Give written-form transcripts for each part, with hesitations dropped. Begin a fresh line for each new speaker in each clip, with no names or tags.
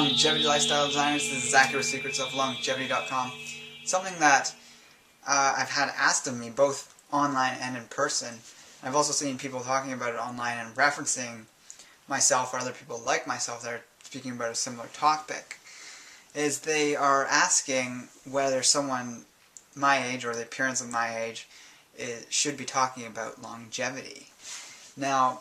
longevity lifestyle designers. This is Zach with Secrets of Longevity.com. Something that I've had asked of me both online and in person. I've also seen people talking about it online and referencing myself or other people like myself that are speaking about a similar topic. Is they are asking whether someone my age or the appearance of my age should be talking about longevity. Now,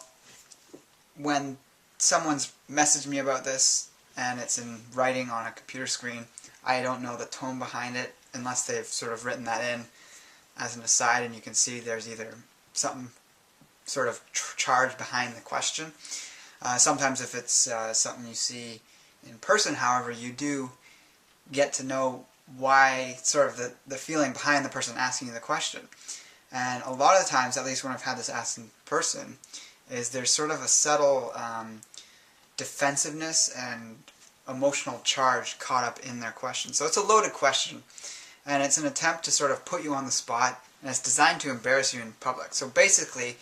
when someone's messaged me about this and it's in writing on a computer screen, I don't know the tone behind it unless they've sort of written that in as an aside, and you can see there's either something sort of charged behind the question. Sometimes if it's something you see in person, however, you do get to know why, sort of the feeling behind the person asking you the question. And a lot of the times, at least when I've had this asked in person, is there's sort of a subtle defensiveness and emotional charge caught up in their question. So it's a loaded question, and it's an attempt to sort of put you on the spot, and it's designed to embarrass you in public. So basically,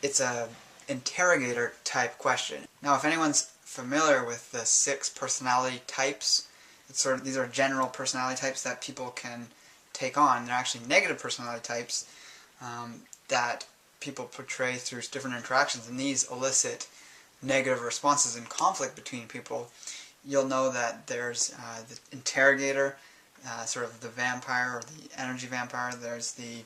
it's a interrogator type question. Now, if anyone's familiar with the 6 personality types, these are general personality types that people can take on. They're actually negative personality types that people portray through different interactions, and these elicit negative responses and conflict between people. You'll know that there's the interrogator, sort of the vampire or the energy vampire. There's the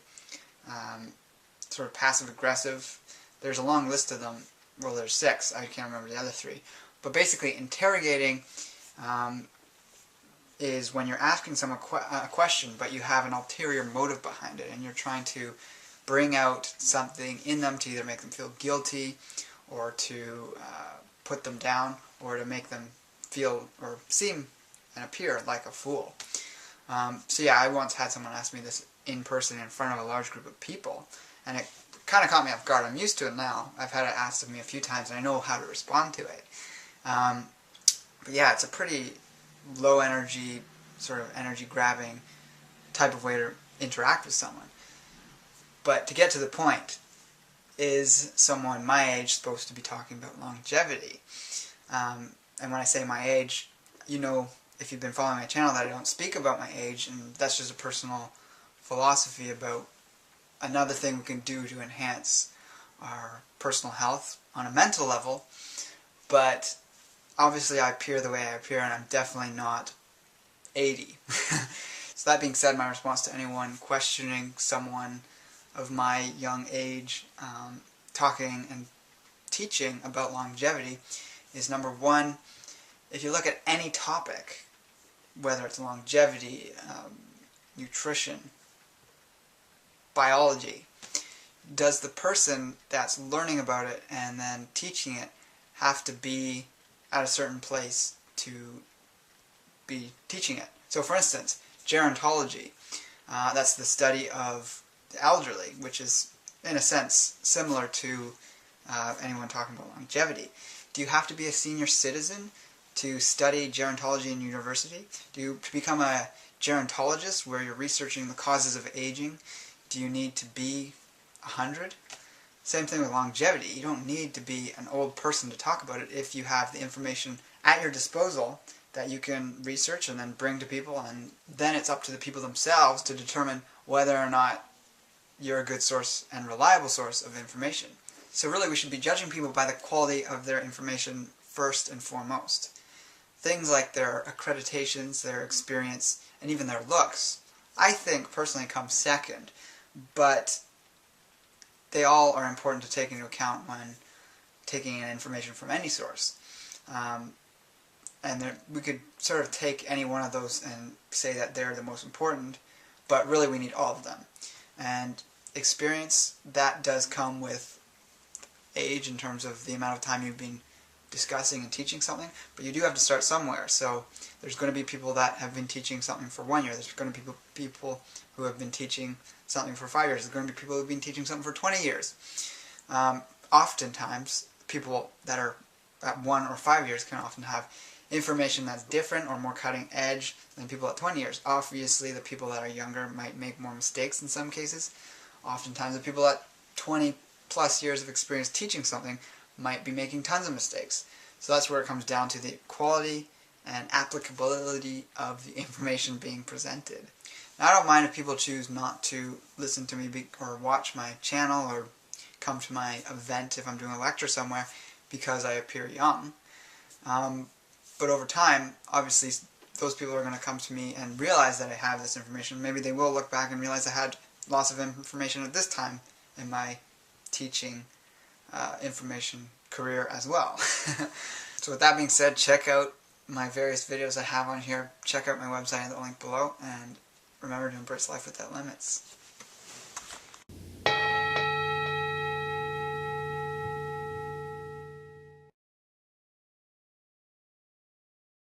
sort of passive-aggressive. There's a long list of them. Well, there's 6. I can't remember the other 3. But basically, interrogating is when you're asking someone a question, but you have an ulterior motive behind it, and you're trying to bring out something in them to either make them feel guilty, or to put them down, or to make them feel or seem and appear like a fool. So yeah, I once had someone ask me this in person in front of a large group of people, and it kind of caught me off guard. I'm used to it now. I've had it asked of me a few times, and I know how to respond to it. But yeah, it's a pretty low energy, sort of energy grabbing type of way to interact with someone. But to get to the point, is someone my age supposed to be talking about longevity? And when I say my age, you know, if you've been following my channel, that I don't speak about my age, and that's just a personal philosophy about another thing we can do to enhance our personal health on a mental level. But obviously I appear the way I appear, and I'm definitely not 80. So that being said, my response to anyone questioning someone of my young age talking and teaching about longevity is, number one, if you look at any topic, whether it's longevity, nutrition, biology, does the person that's learning about it and then teaching it have to be at a certain place to be teaching it? So for instance, gerontology, that's the study of the elderly, which is in a sense similar to anyone talking about longevity. Do you have to be a senior citizen to study gerontology in university? To become a gerontologist, where you're researching the causes of aging, do you need to be 100? Same thing with longevity. You don't need to be an old person to talk about it if you have the information at your disposal that you can research and then bring to people, and then it's up to the people themselves to determine whether or not you're a good source and reliable source of information. So really, we should be judging people by the quality of their information first and foremost. Things like their accreditations, their experience, and even their looks, I think personally come second, but they all are important to take into account when taking in information from any source. And we could sort of take any one of those and say that they're the most important, but really we need all of them. And experience, that does come with age in terms of the amount of time you've been discussing and teaching something, but you do have to start somewhere. So there's going to be people that have been teaching something for 1 year. There's going to be people who have been teaching something for 5 years. There's going to be people who have been teaching something for 20 years. Oftentimes, people that are at 1 or 5 years can often have information that's different or more cutting edge than people at 20 years. Obviously, the people that are younger might make more mistakes in some cases. Oftentimes, the people at 20 plus years of experience teaching something might be making tons of mistakes. So that's where it comes down to the quality and applicability of the information being presented. Now, I don't mind if people choose not to listen to me or watch my channel or come to my event if I'm doing a lecture somewhere because I appear young. But over time, obviously, those people are going to come to me and realize that I have this information. Maybe they will look back and realize I had lots of information at this time in my teaching information career as well. So with that being said, check out my various videos I have on here. Check out my website in the link below, and remember to embrace life without limits.